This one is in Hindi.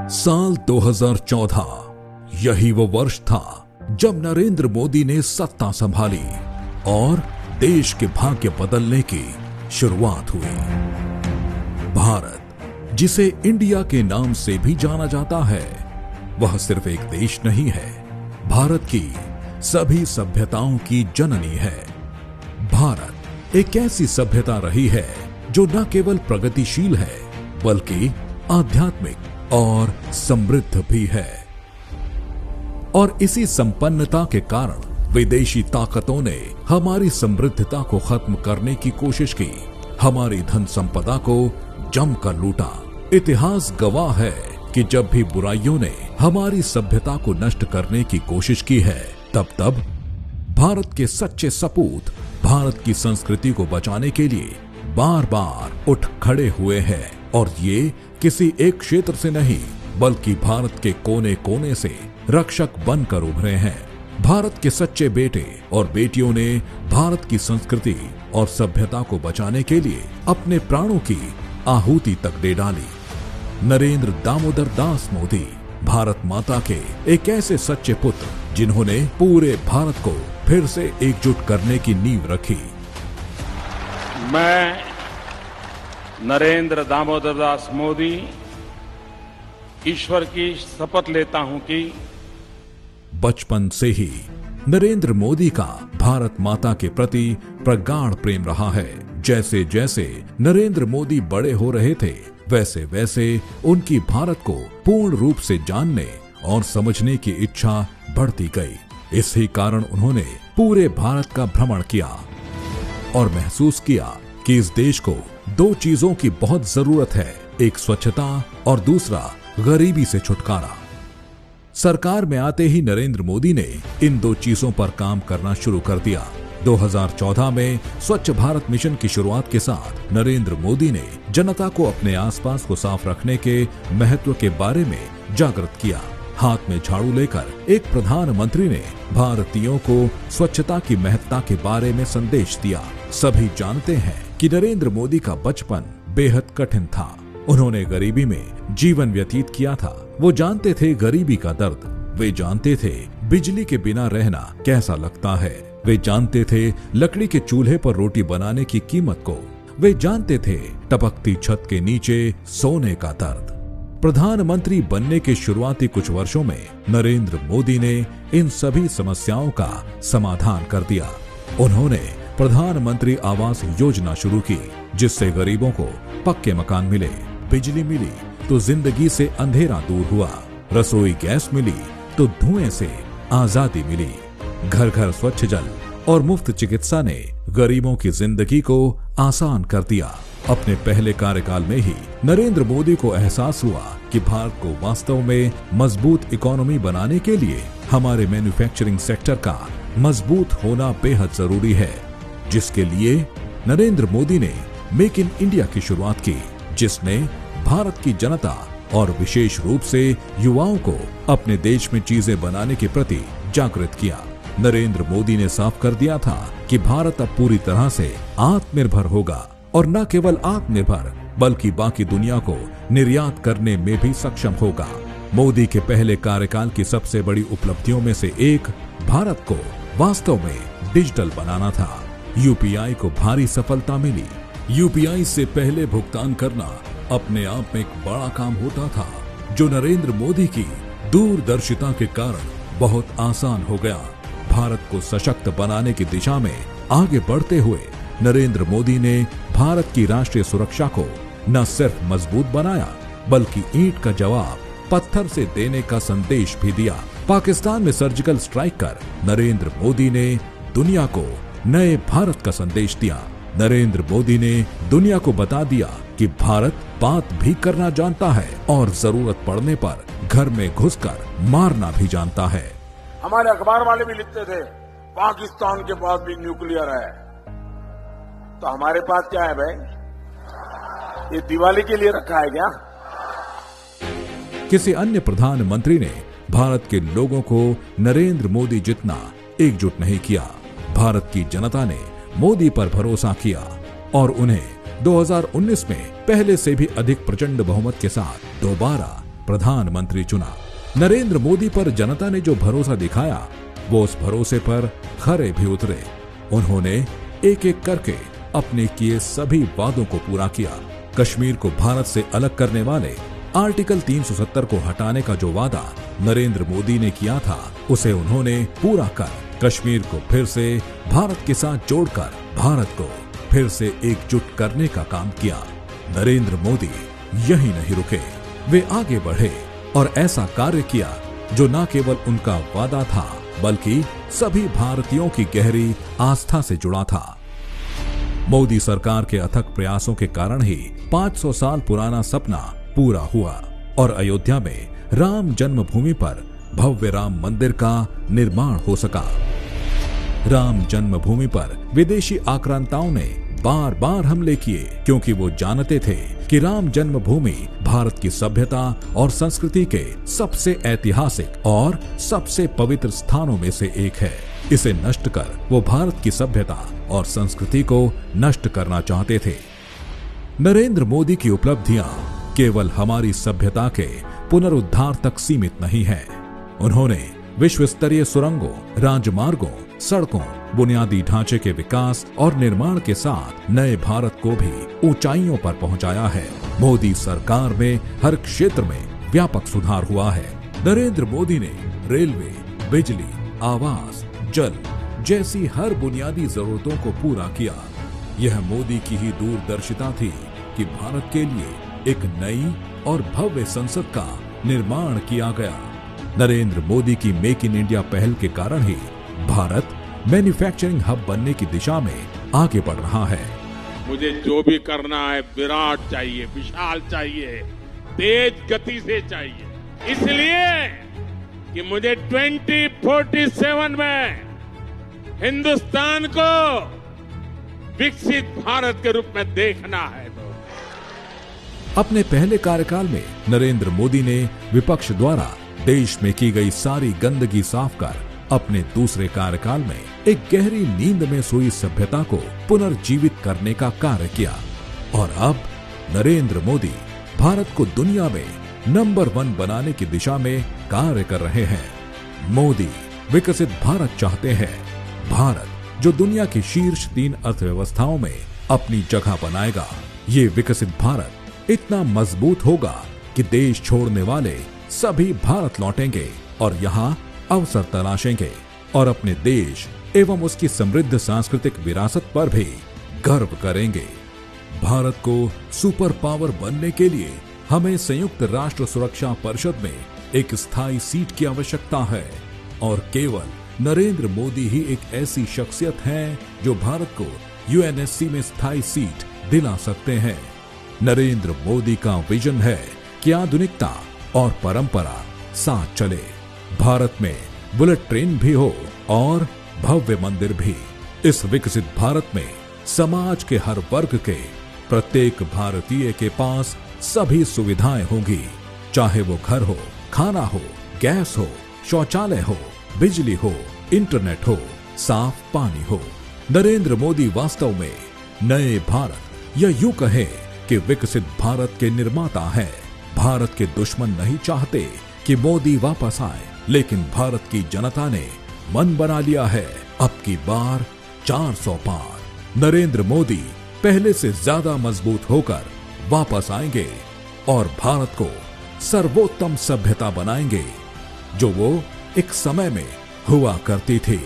साल 2014 यही वो वर्ष था जब नरेंद्र मोदी ने सत्ता संभाली और देश के भाग्य बदलने की शुरुआत हुई। भारत, जिसे इंडिया के नाम से भी जाना जाता है, वह सिर्फ एक देश नहीं है, भारत की सभी सभ्यताओं की जननी है। भारत एक ऐसी सभ्यता रही है जो न केवल प्रगतिशील है बल्कि आध्यात्मिक और समृद्ध भी है। और इसी संपन्नता के कारण विदेशी ताकतों ने हमारी समृद्धता को खत्म करने की कोशिश की, हमारी धन संपदा को जमकर लूटा। इतिहास गवाह है कि जब भी बुराइयों ने हमारी सभ्यता को नष्ट करने की कोशिश की है, तब भारत के सच्चे सपूत भारत की संस्कृति को बचाने के लिए बार बार उठ खड़े हुए हैं। और ये किसी एक क्षेत्र से नहीं बल्कि भारत के कोने कोने से रक्षक बनकर उभरे हैं। भारत के सच्चे बेटे और बेटियों ने भारत की संस्कृति और सभ्यता को बचाने के लिए अपने प्राणों की आहुति तक दे डाली। नरेंद्र दामोदर दास मोदी भारत माता के एक ऐसे सच्चे पुत्र जिन्होंने पूरे भारत को फिर से एकजुट करने की नींव रखी। मैं नरेंद्र दामोदर दास मोदी ईश्वर की शपथ लेता हूं कि बचपन से ही नरेंद्र मोदी का भारत माता के प्रति प्रगाढ़ प्रेम रहा है। जैसे जैसे नरेंद्र मोदी बड़े हो रहे थे, वैसे वैसे उनकी भारत को पूर्ण रूप से जानने और समझने की इच्छा बढ़ती गई। इसी कारण उन्होंने पूरे भारत का भ्रमण किया और महसूस किया कि इस देश को दो चीजों की बहुत जरूरत है, एक स्वच्छता और दूसरा गरीबी से छुटकारा। सरकार में आते ही नरेंद्र मोदी ने इन दो चीजों पर काम करना शुरू कर दिया। 2014 में स्वच्छ भारत मिशन की शुरुआत के साथ नरेंद्र मोदी ने जनता को अपने आसपास को साफ रखने के महत्व के बारे में जागृत किया। हाथ में झाड़ू लेकर एक प्रधानमंत्री ने भारतीयों को स्वच्छता की महत्ता के बारे में संदेश दिया। सभी जानते हैं कि नरेंद्र मोदी का बचपन बेहद कठिन था। उन्होंने गरीबी में जीवन व्यतीत किया था। वो जानते थे गरीबी का दर्द, वे जानते थे बिजली के बिना रहना कैसा लगता है, वे जानते थे लकड़ी के चूल्हे पर रोटी बनाने की कीमत को, वे जानते थे टपकती छत के नीचे सोने का दर्द। प्रधानमंत्री बनने के शुरुआती कुछ वर्षों में नरेंद्र मोदी ने इन सभी समस्याओं का समाधान कर दिया। उन्होंने प्रधानमंत्री आवास योजना शुरू की, जिससे गरीबों को पक्के मकान मिले, बिजली मिली तो जिंदगी से अंधेरा दूर हुआ, रसोई गैस मिली तो धुएं से आजादी मिली, घर घर स्वच्छ जल और मुफ्त चिकित्सा ने गरीबों की जिंदगी को आसान कर दिया। अपने पहले कार्यकाल में ही नरेंद्र मोदी को एहसास हुआ कि भारत को वास्तव में मजबूत इकोनॉमी बनाने के लिए हमारे मैन्युफैक्चरिंग सेक्टर का मजबूत होना बेहद जरूरी है, जिसके लिए नरेंद्र मोदी ने मेक इन इंडिया की शुरुआत की, जिसने भारत की जनता और विशेष रूप से युवाओं को अपने देश में चीजें बनाने के प्रति जागृत किया। नरेंद्र मोदी ने साफ कर दिया था कि भारत अब पूरी तरह से आत्मनिर्भर होगा और न केवल आत्मनिर्भर बल्कि बाकी दुनिया को निर्यात करने में भी सक्षम होगा। मोदी के पहले कार्यकाल की सबसे बड़ी उपलब्धियों में से एक भारत को वास्तव में डिजिटल बनाना था। यूपीआई को भारी सफलता मिली। यूपीआई से पहले भुगतान करना अपने आप में एक बड़ा काम होता था, जो नरेंद्र मोदी की दूरदर्शिता के कारण बहुत आसान हो गया। भारत को सशक्त बनाने की दिशा में आगे बढ़ते हुए नरेंद्र मोदी ने भारत की राष्ट्रीय सुरक्षा को न सिर्फ मजबूत बनाया बल्कि ईंट का जवाब पत्थर से देने का संदेश भी दिया। पाकिस्तान में सर्जिकल स्ट्राइक कर नरेंद्र मोदी ने दुनिया को नए भारत का संदेश दिया। नरेंद्र मोदी ने दुनिया को बता दिया कि भारत बात भी करना जानता है और जरूरत पड़ने पर घर में घुसकर मारना भी जानता है। हमारे अखबार वाले भी लिखते थे पाकिस्तान के पास भी न्यूक्लियर है, तो हमारे पास क्या है भाई? ये दिवाली के लिए रखा है क्या? किसी अन्य प्रधानमंत्री ने भारत के लोगों को नरेंद्र मोदी जितना एकजुट नहीं किया। भारत की जनता ने मोदी पर भरोसा किया और उन्हें 2019 में पहले से भी अधिक प्रचंड बहुमत के साथ दोबारा प्रधानमंत्री चुना। नरेंद्र मोदी पर जनता ने जो भरोसा दिखाया, वो उस भरोसे पर खरे भी उतरे। उन्होंने एक एक करके अपने किए सभी वादों को पूरा किया। कश्मीर को भारत से अलग करने वाले आर्टिकल 370 को हटाने का जो वादा नरेंद्र मोदी ने किया था, उसे उन्होंने पूरा कर कश्मीर को फिर से भारत के साथ जोड़कर भारत को फिर से एकजुट करने का काम किया। नरेंद्र मोदी यही नहीं रुके, वे आगे बढ़े और ऐसा कार्य किया जो न केवल उनका वादा था, बल्कि सभी भारतीयों की गहरी आस्था से जुड़ा था। मोदी सरकार के अथक प्रयासों के कारण ही 500 साल पुराना सपना पूरा हुआ और अयोध्या में राम जन्मभूमि पर भव्य राम मंदिर का निर्माण हो सका। राम जन्मभूमि पर विदेशी आक्रांताओं ने बार बार हमले किए, क्योंकि वो जानते थे कि राम जन्मभूमि भारत की सभ्यता और संस्कृति के सबसे ऐतिहासिक और सबसे पवित्र स्थानों में से एक है। इसे नष्ट कर वो भारत की सभ्यता और संस्कृति को नष्ट करना चाहते थे। नरेंद्र मोदी की उपलब्धियां केवल हमारी सभ्यता के पुनरुद्धार तक सीमित नहीं है। उन्होंने विश्व स्तरीय सुरंगों, राजमार्गों, सड़कों, बुनियादी ढांचे के विकास और निर्माण के साथ नए भारत को भी ऊंचाइयों पर पहुंचाया है। मोदी सरकार में हर क्षेत्र में व्यापक सुधार हुआ है। नरेंद्र मोदी ने रेलवे, बिजली, आवास, जल जैसी हर बुनियादी जरूरतों को पूरा किया। यह मोदी की ही दूरदर्शिता थी कि भारत के लिए एक नई और भव्य संसद का निर्माण किया गया। नरेंद्र मोदी की मेक इन इंडिया पहल के कारण ही भारत मैन्युफैक्चरिंग हब बनने की दिशा में आगे बढ़ रहा है। मुझे जो भी करना है विराट चाहिए, विशाल चाहिए, तेज गति से चाहिए। इसलिए कि मुझे 2047 में हिंदुस्तान को विकसित भारत के रूप में देखना है। अपने पहले कार्यकाल में नरेंद्र मोदी ने विपक्ष द्वारा देश में की गई सारी गंदगी साफ कर अपने दूसरे कार्यकाल में एक गहरी नींद में सोई सभ्यता को पुनर्जीवित करने का कार्य किया। और अब नरेंद्र मोदी भारत को दुनिया में नंबर 1 बनाने की दिशा में कार्य कर रहे हैं। मोदी विकसित भारत चाहते हैं, भारत जो दुनिया की शीर्ष 3 अर्थव्यवस्थाओं में अपनी जगह बनाएगा। ये विकसित भारत इतना मजबूत होगा कि देश छोड़ने वाले सभी भारत लौटेंगे और यहाँ अवसर तलाशेंगे और अपने देश एवं उसकी समृद्ध सांस्कृतिक विरासत पर भी गर्व करेंगे। भारत को सुपर पावर बनने के लिए हमें संयुक्त राष्ट्र सुरक्षा परिषद में एक स्थायी सीट की आवश्यकता है और केवल नरेंद्र मोदी ही एक ऐसी शख्सियत है जो भारत को यूएनएससी में स्थायी सीट दिला सकते हैं। नरेंद्र मोदी का विजन है कि आधुनिकता और परंपरा साथ चले। भारत में बुलेट ट्रेन भी हो और भव्य मंदिर भी। इस विकसित भारत में समाज के हर वर्ग के प्रत्येक भारतीय के पास सभी सुविधाएं होंगी, चाहे वो घर हो, खाना हो, गैस हो, शौचालय हो, बिजली हो, इंटरनेट हो, साफ पानी हो। नरेंद्र मोदी वास्तव में नए भारत या यूं कहे कि विकसित भारत के निर्माता हैं। भारत के दुश्मन नहीं चाहते कि मोदी वापस आए, लेकिन भारत की जनता ने मन बना लिया है अब की बार 400 पार। नरेंद्र मोदी पहले से ज्यादा मजबूत होकर वापस आएंगे और भारत को सर्वोत्तम सभ्यता बनाएंगे जो वो एक समय में हुआ करती थी।